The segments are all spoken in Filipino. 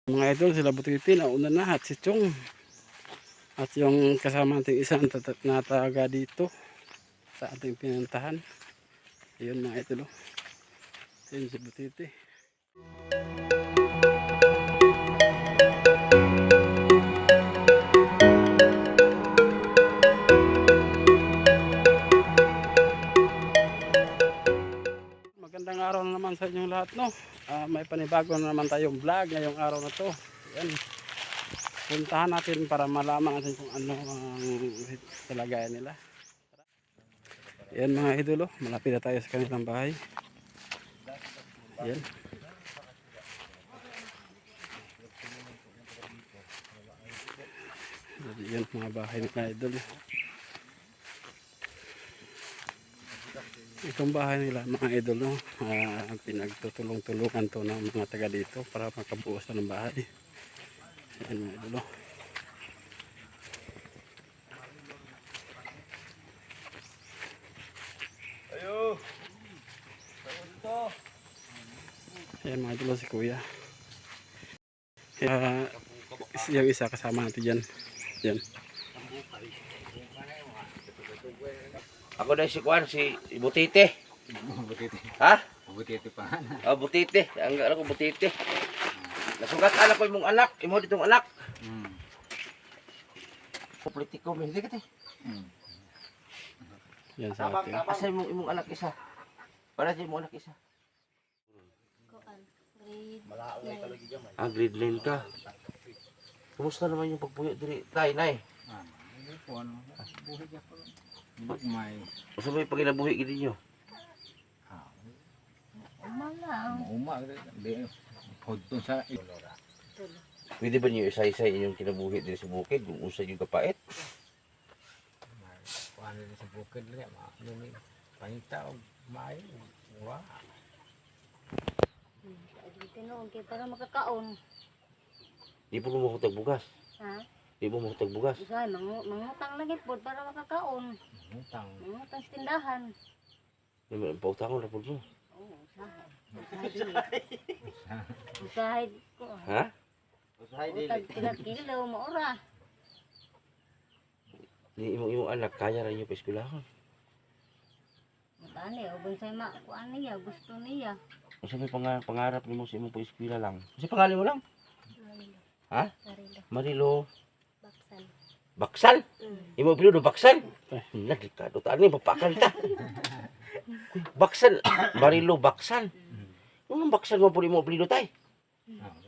Mga idol, sila Butitin, nauna na at si Chong. At yung kasama nating isang nataga dito sa ating pinuntahan. Ayun mga idol. Ayun si Butiti. Magandang araw na naman sa inyong lahat, no. May panibago na naman tayong vlog ngayong araw na to. Ayan. Puntahan natin para malaman natin kung ano ang kalagayan nila. Ayan mga idolo, malapit na tayo sa kanilang bahay. Ayan. Ayan mga bahay nila idol. Itong bahay nila mga idol, no? Pinagtutulong-tulungan to ng mga taga dito para makabuos na ng bahay. Ayan mga idol, no? Ayan mga idol, si kuya. Yung isa kasama natin dyan. Yan. Ako na si Juan, si Butite. Butiti. Ha? Butiti pa. Oh, Butite. Ang anak ko Butite. Nasugat anak ko imong anak. Imo ditong anak. Politiko, may hindi ka te. Yan sa atin. Asa imong anak isa? Para sa imong anak isa? Grade 9 ka. Kumusta naman yung pagpuyo diri? Tay, nay. Hindi po ano. Buhay ako. Hindi may. Usa may paginabuhi gid ninyo? Uma. Hindi. Hodto sa. Pwede ba niyo isa-isa inyong kinabuhi diri sa bukid kung usa yung kapait? Kuan din sa bukid rin. Ano ni. Panita o maayo. Wa. Tinuog kay para makakaon. Di po mo tag bugas. Ha? Di mo tag bugas. Usay mangutang lagi pod para makakaon. Utang. Mangutang sa tindahan. Di mo pautang na po mo. Oo, usahay. Usahay ko. Ha? Utang kilo maura. Di imong anak kaya ra niyo pa eskwelahan. Matani ubon say ma kuan niya, gusto niya. Usa may pangarap nimo sa imong pa-eskwela lang. Usa pangalan mo lang? Ha? Marilo. Baksan. Baksan? Imo pinudo Baksan? Naglikado ta ni papakal ta. Baksan, Marilo Baksan. Unong Baksan mo pud imo pinudo tay?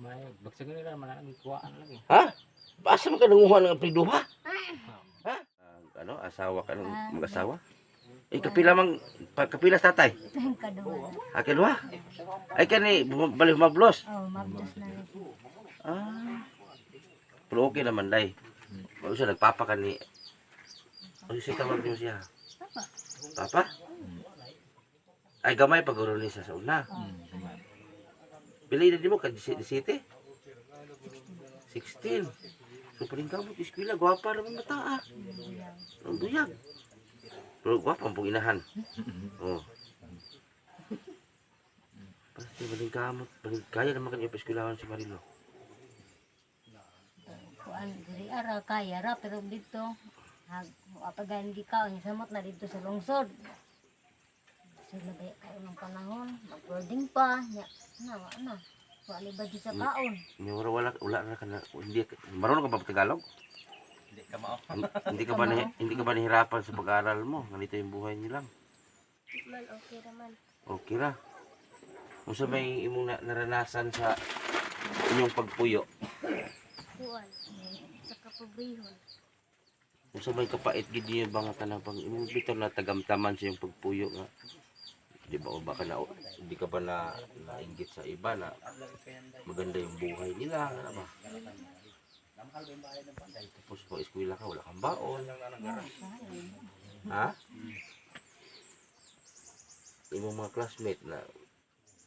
May bagsag nila man ang kuan lagi. Ha? Asa man ka nanguha ng pinudo ha? Ha? Ano, asawa ka ng mag-asawa? Kapila mang kapila sa tatay? Kaduwa. Akin wa? Ay kani balik mablos. Oh, mabdos na ni. Pero okay naman day. Ano siya nagpapa ka ni. Ano siya tawag niyo siya? Papa? Ay gamay paguro ni sa una. Pila edad mo ka 17? 16. So paling ka mo eskwela gwapa naman mata ah. Ang buyag. Pero gwapa ang inahan. Oh. Pasti paling kamot, paling kaya naman kanyo pa eskwelahan si Marilo. Kuan diri ara kaya ra pero dito apagan di ka nya samot na dito sa lungsod. Sila ba kayo ng panahon, mag-boarding pa nya na. Wala ba di sa kaon? Wala ra ka na hindi marunong ka ba Tagalog? Hindi ka ba nahirapan sa pag-aaral mo? Ganito yung buhay niyo lang. Man okay naman. Okay ra. Unsa may imong naranasan sa inyong pagpuyo? Kuan sa kapobrehon. Unsa may kapait gid niyo ba nga tanang pang imong bitaw na tagamtaman sa iyong pagpuyo nga? Di ba o baka na hindi ka ba nainggit sa iba na maganda yung buhay nila, ano ba? Tapos pag eskwela ka, wala kang baon. Ha? Imong mga classmate na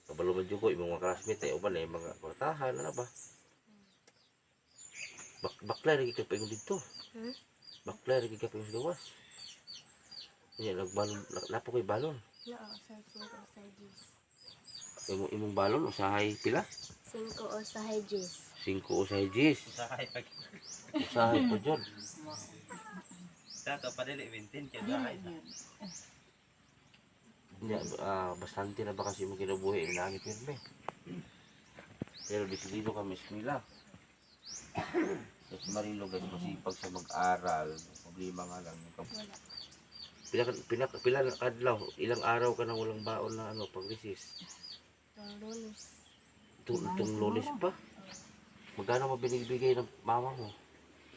kabalo man jud ko imong mga classmate ay uban ay mga kwartahan ano ba? Bakla lagi ka pa yung dito. Bakla lagi ka pa yung gawas. Nya nagbalon napo koy balon. Oo, sa 5 o sa 10. Imong balon usahay pila? 5 o sa 10. 5 usahay Gis. Usahay pag Usahay pa dyan. tato pa dili 20 kaya Dili usahay. yun. Bastante na ba kasi mo kinabuhi na ni Pirme. Pero disidido kami eskwela. Kasi Marilo guys, masipag sa mag-aral. Problema nga lang. Pila na kadlaw, ilang araw ka nang walang baon na ano, pag-resist. Itong lunes. Itong Lunes pa. Magkano mo binibigay ng mama mo?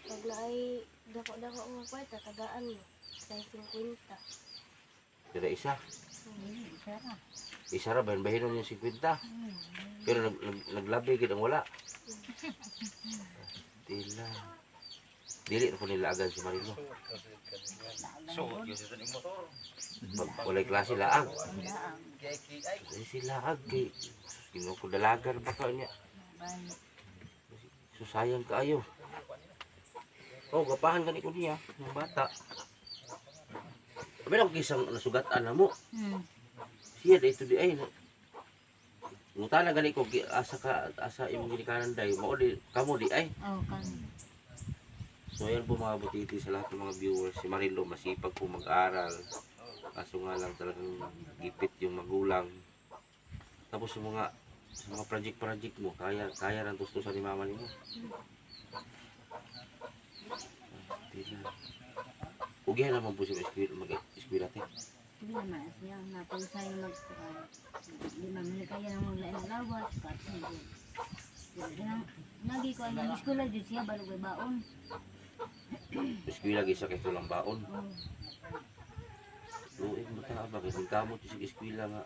Pag naay dako-dako nga kwarta, tagaan mo. Sa 50. Tira isa. Isa ra. Isa ra, bahin-bahinon yung 50. Pero naglabi gid ang wala. Tila. Dili na po nila agad si Marilo. Suot gyud sa motor. Walay klase laag. Laang. Ay sila ag kay Ginoo ko dalagar ba ka niya. Balik. So sayang kaayo. Oh, gapahan gani ko niya, ng bata. Abi lang kisang nasugatan na mo. Siya dito di ay. Ngutana gani ko asa imong ginikanan day, mao di kamo di ay. Oh, kan. So ayan po mga butiti sa lahat ng mga viewers, si Marilo masipag po mag-aral. Kaso nga lang talagang gipit yung magulang. Tapos yung mga project mo, kaya nang tustusan ni mama nimo. Ugihan naman po siya mag-eskwela te. Hindi naman siya napansay magkuhan. Hindi naman kaya nang maglain-lawas. Kasi nagi ko ang iskola dito siya balugay baon. Eskwela gisa kay tulang baon. Oh. Luig mo ta ba kay kamot sa eskwela nga.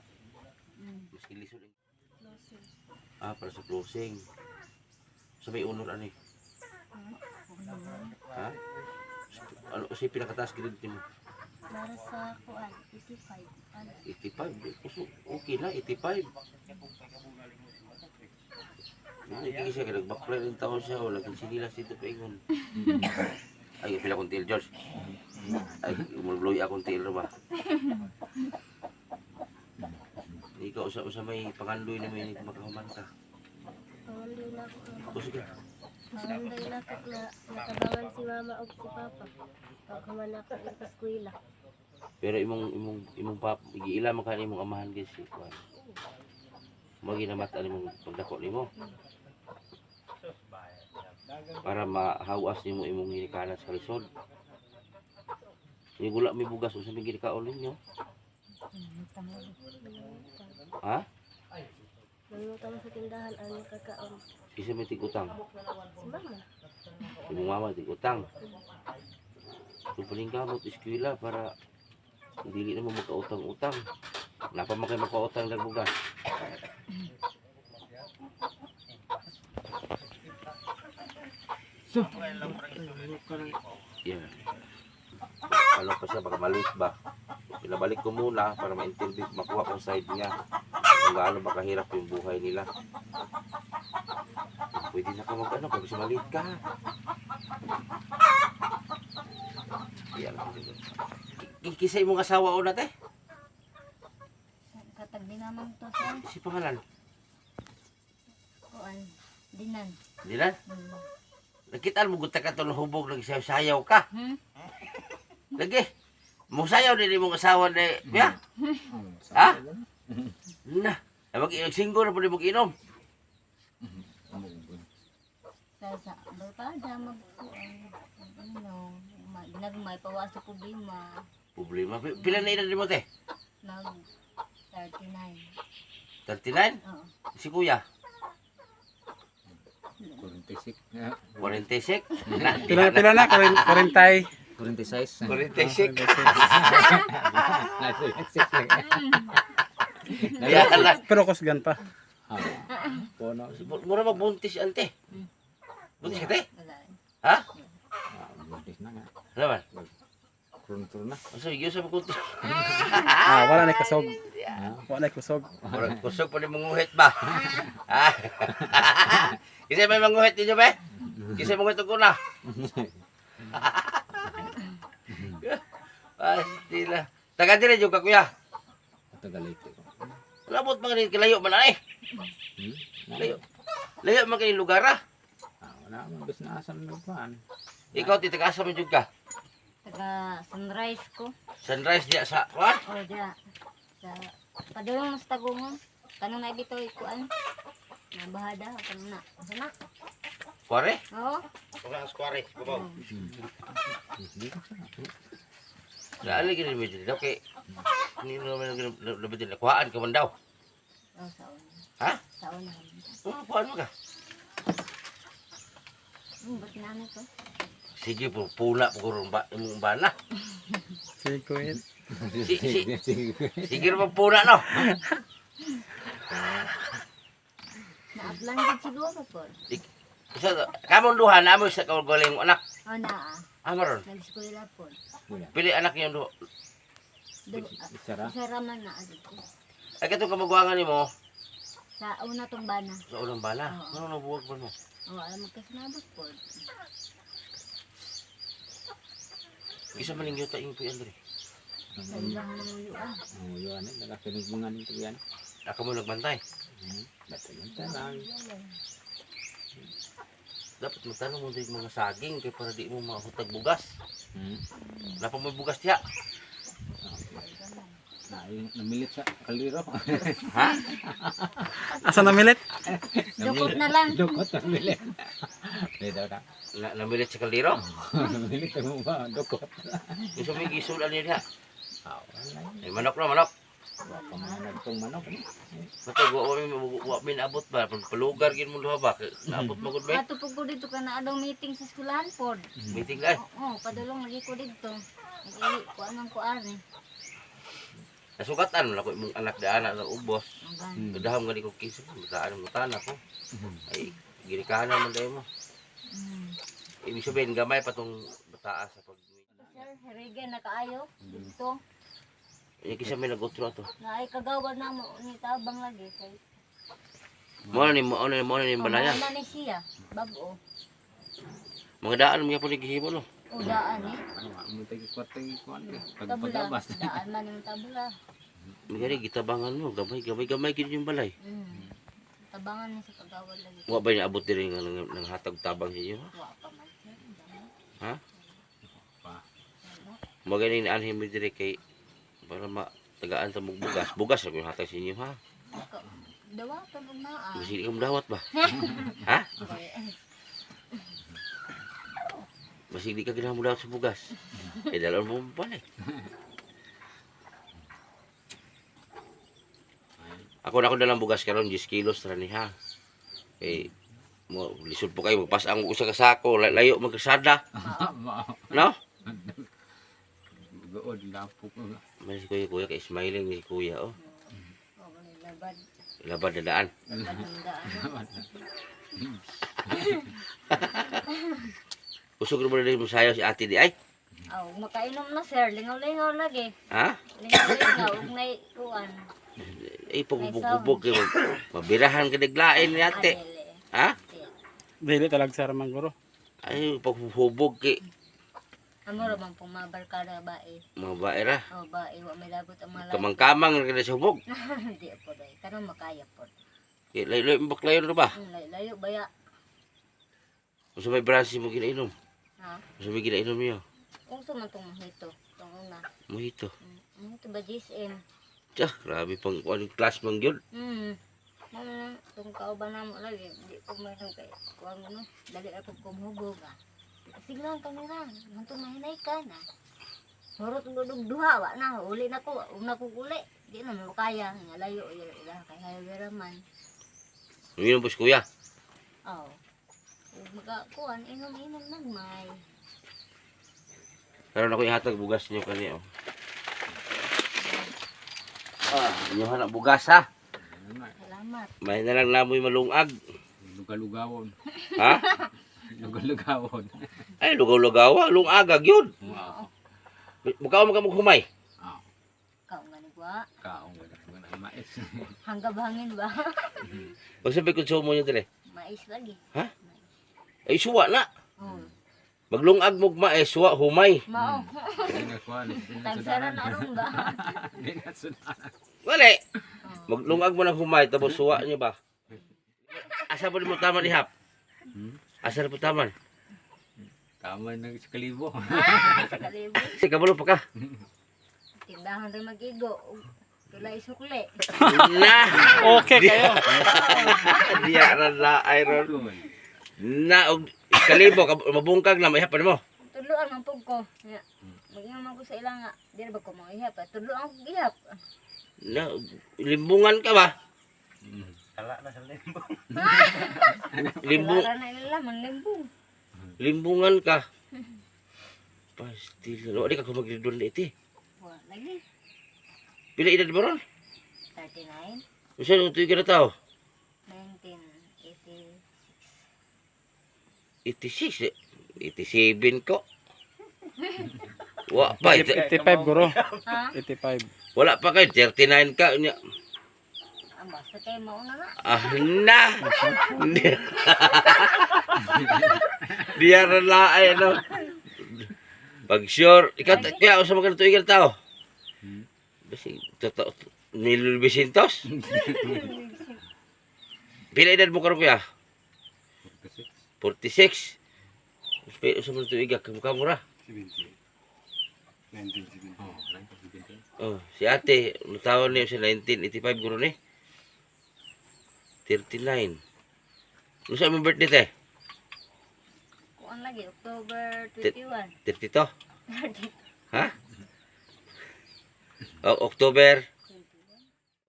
Maski lisod. Para sa closing. So may honor ani. Ha? Ano si pinakataas grade mo? Para sa kuan 85. 85. Okay na 85. Hindi siya kaya nagbakla rin taon siya o laging sinilas dito pa ingon. Ay, pila kong tail, George. Ay, umulbloy akong tail ba? Ikaw sa may pangandoy na may makahuman ka. Pangandoy na ko. O sige. Pangandoy na ko na natabangan si mama o si papa. Pagkaman ako ng eskwela. Pero imong pap, iila man ka imong amahan kasi kuan. Maginamata nimong pagdako nimo. Para mahawas nimo imong ginikanan sa lisod. Ni gula may bugas usa may ginikaon ninyo. Ha? Nangutang sa tindahan ang kakaon. Isa may tigutang. Si mama. Imong mama tigutang. Kung paling kamot eskwela para dili na mo makautang-utang. Napa man kay makautang ng bugas. Yeah. Ano pa siya, baka malis ba? Pinabalik ko muna para ma-interview, makuha kong side niya. Kung gaano ba kahirap yung buhay nila. Pwede na ka mag-ano, kung gusto maliit ka. Yan. Ikisay mong asawa o nate? Katagdi naman to siya. Si pangalan? Kuan. Dinan. Dilan? Nakita mo guta ka itong hubog, nagsayaw ka. Lagi. Musayaw din mong asawa na, ya? Ha? Na. Magsinggo na po din mag-inom. Sa barkada magkuan. Ano, nagmay pawas sa problema. Problema. Pila na edad mo, te? Nag 39. 39? Oo. Si kuya? 46. 46? Pila na, 40. 46. 46? Kaya Kaya Pero kusgan pa. Pono. mura magbuntis, ante. Buntis ka, te? Wala. Ha? Buntis na nga. Ano man? Kruntur na. Asa, iyo sa makuntis. Wala na kusog. Wala na kusog. Kusog pa rin manguhit ba? Ha? Kasi may manguhit ninyo ba? Kasi manguhit ko na. Ay, tila. Taga dire yung kakuya. Tagalit ko. Labot mga rin, kilayo man na eh. Layo. Layo man kayo lugar ah. Wala mo bisnasan mo pa. Ikaw titagasa mo jud ka. Taga sunrise ko. Sunrise diya sa what? O diya. Sa padulong mas tagungon. Kanong na bitaw ikuan. Nabahada kanong na. Sana. Kuwari? Oo. Wala sa kuwari. Babaw. Hindi ko sa. Dali gini medyo daw kay ni naman labi din kuhaan ka man daw. Oh, sa una. Ha? Sa una. Kuhaan mo ka. Ba't namin ko? Sige po pula pagurong ba imong bana. Si Kuya. Sige mo pula no. Naaplan din siguro po. Isa kamong duha namo sa kagaling anak. O naa. Amaron. Nag-eskwela po. Pili anak niyo duha. Sara. Sa raman na agad ko. Ay katong kamagwangan nimo Sa una tong bana. sa ulang bala. Oo. Ano buwag ba mo? O alam mo kasinabot po. Isa man ning yuta ing Andre. Sa ilahan ng uyuan. Oh, yun eh. Nakakinig mga nito yan. Ako mo nagbantay. Basta lang. Dapat magtanong mo din mga saging kay para di mo mahutag bugas. Hmm. Napa mo bugas diha? Namilit sa kaliro. Ha? Asa namilit? Dukot na lang. Dukot namilit. Dito ka. Namilit sa kaldero? Namilit mo ba? Dukot. Gusto mo gisulan niya diha? Wala. Ay manok na manok. Pamanag tong manok. Matag wa min abot ba palugar gid mo duha ba? Naabot mo gud ba? Ato po ko dito ka na adong meeting sa eskwelahan po. Meeting kay. Oo, padulong lagi ko dito. Nag-iwi ko anong kuan eh. Nasugatan mo na ko imong anak daan na ubos. Hanggang. Dahom gani ko kiso, daan mo tana ko. Ay girikanan man dayo mo. Ibig sabihin gamay pa tong bataas sa pag. Sir, herigen na kaayo. Dito. Yung kisa may nagotro ato. Na ay kagawa na mo. Ni tabang lagi. Kay Mo na ni balaya. na ni siya. Bago. Mga daan mo gyapon gihimo no. O daan eh. Ano mo tayo kwarteng kuwan eh. Tabula. Pagpagabas. Daan man yung tabula. Magari gitabangan mo, gamay gid yung balay. Tabangan niya sa kagawa lagi. Wa ba niya abot diri nga nang hatag tabang sa inyo? Wa pa man sir. Dami. Ha? Pa. Magani ni anhin mo diri kay para tagaan ta mong bugas. Bugas ako yung hatag sa inyo ha. Dawa pa nung naa. Kasi di ka madawat ba? Ha? Masih di ka ginawa mo dawat sa bugas. Eh dalawang mo balik. Ako dalang bugas karon 10 kilos ra ni ha. Eh mo lisod po kayo pas ang usa ka sako layo magkasada. No? Good lapo ko. May si kuya kay smiling ni kuya oh. O ganun labad. Labad na daan. Labad ng daan. Usog mo na mo sayo si ate di ay. Aw, makainom na sir. Lingaw-lingaw lagi. Ha? Lingaw-lingaw. Ug nay kuan. Eh pagubog-ubog kay mabirahan ka naglain ni ate. Adele. Ha? Dili talag sa ramang guro. Ay paghubog kay Amo ra man pong mabarkada bae. mga baera. O bae wa may labot ang malay. Kamang-kamang na kada sa hubog. Di po dai. Karon makaya po. Layo mo baklayon na ba? Layo baya. Gusto may bransi mo ginainom. Ha? Gusto may ginainom niyo. Kung saan man tong mojito. Tong una. Mojito. Mojito ba GSM? Tiyah, grabe pang kuan class mang yun. Mama, itong kauban na mo lagi. Hindi ko mayroon kay kuwan mo no. Dali ako kumhubog ah. Sige lang kami lang. Nantong mahinay ka na. Surot ng duha. Wa na. Uli na ko. Una ko uli. Di na mo kaya. Nga layo. Ila kay highway raman. Uminom po si kuya. Oo. Magkakuan. Inom-inom nang may. Karon ako ihatag bugas niyo kani oh. Inyo hanap bugas ha. Salamat. May na lang namoy malungag. Lugalugawon. Ha? Lugalugawon. Ay lugaw-lugawa, lungagag yun. Wow. Bukaw mo ka humay. Ikaw nga nagwa. Kaong wala na mais. Hanggab hangin ba? Pag sabi ko sumo niyo dire. Mais lagi. Ha? Ay suwa na. Oo. Maglungag mo ma suwa humay. Mao. Hindi na kuwan. Tagsaran na aron ba? Hindi na sudahan. Wala. Maglungag mo ng humay tapos suwa niyo ba? Asa ba mo tama ni hap? Asa na po taman? Tama na sa kalibo. Sa kalibo. Kasi kabalo pa ka. Tindahan rin mag-igo. Tula isukli. Na! Okay kayo. Diya na iron. Na, og kalibo, mabungkag na, maihapan mo. Tuluan ang pug ko. Mag-ingat man ko sa ilang nga. Di na ba ko mga ihap? Tuluan ko ihap. Na, limbungan ka ba? Kala na sa limbo. Limbung, Wala na nila man limbong. limbungan ka. Pastil. Ano, di ka kumagridon na iti. Wala lagi. Pila edad mo ron? 39, Masa nung tuyo ka na tao? 1980. 86, 87 ko. Wa pa, 85 guro. Ha? 85. wala pa kayo, 39 ka. Nya. Ang basta kayo mauna na. Ah, na! Diya na ay, ano. Pag sure, ikaw, kaya ako sa mga tuyo ka na tao. Basi, totoo, 1900? Pila edad mo karon kuya? 46. Pero sa mga tuiga, kamukha mo ra. 1970. Oh, si ate, taon niya siya 1985 guro ni. 39. Ano sa mong birthday te? Kuan lagi, October 21. 32? Ha? Oh, October.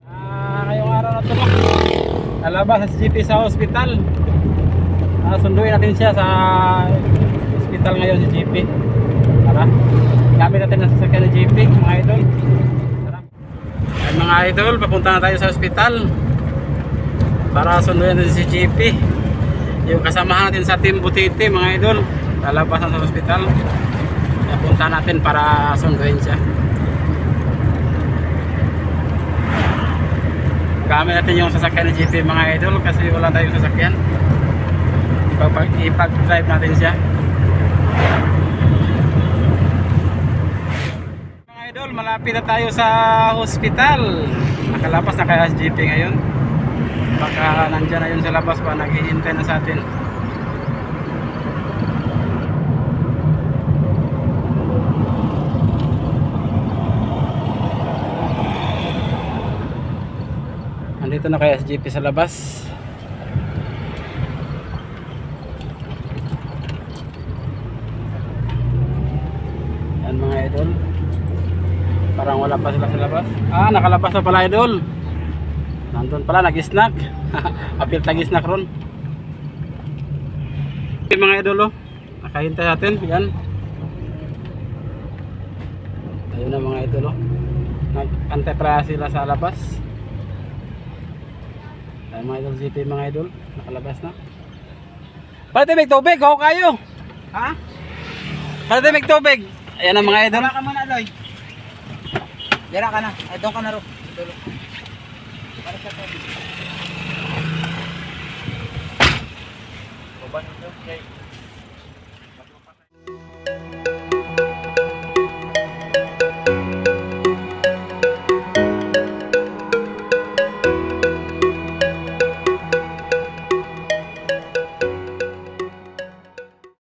Ngayong araw na ito no. Lalabas sa GP sa hospital. Sunduin natin siya sa hospital ngayon si GP. Tara. Gamit natin ang sasakyan ng GP, mga idol. Tara. Ay, mga idol, papunta na tayo sa hospital. Para sunduin natin si GP. Yung kasamahan natin sa Team Butiti, mga idol. Lalabas na sa hospital. Papunta natin para sunduin siya. Gamit natin yung sasakyan ng GP, mga idol, kasi wala tayong sasakyan. Ipag-drive natin siya. Mga idol, malapit na tayo sa hospital. Nakalabas na kaya si GP ngayon. Baka nandyan na yun sa labas pa, naghihintay na sa atin. Andito na kaya si GP sa labas. Yan mga idol. Parang wala pa sila sa labas. Ah, nakalabas na pala idol. Nandun pala, nag-snack. Apil tag-snack ron. Okay, mga idol, oh. Nakahintay natin. Yan. Ayun na mga idol, oh. Nag-antay para sila sa labas. Ay mga idol, GP mga idol, nakalabas na. Pwede may tubig, ako kayo. Ha? Pwede may tubig. Ayan na mga idol. Wala ka muna, Loy. Dira ka na. Ay, doon ka na ro. Dulo. Para sa tubig. Baban nyo, okay.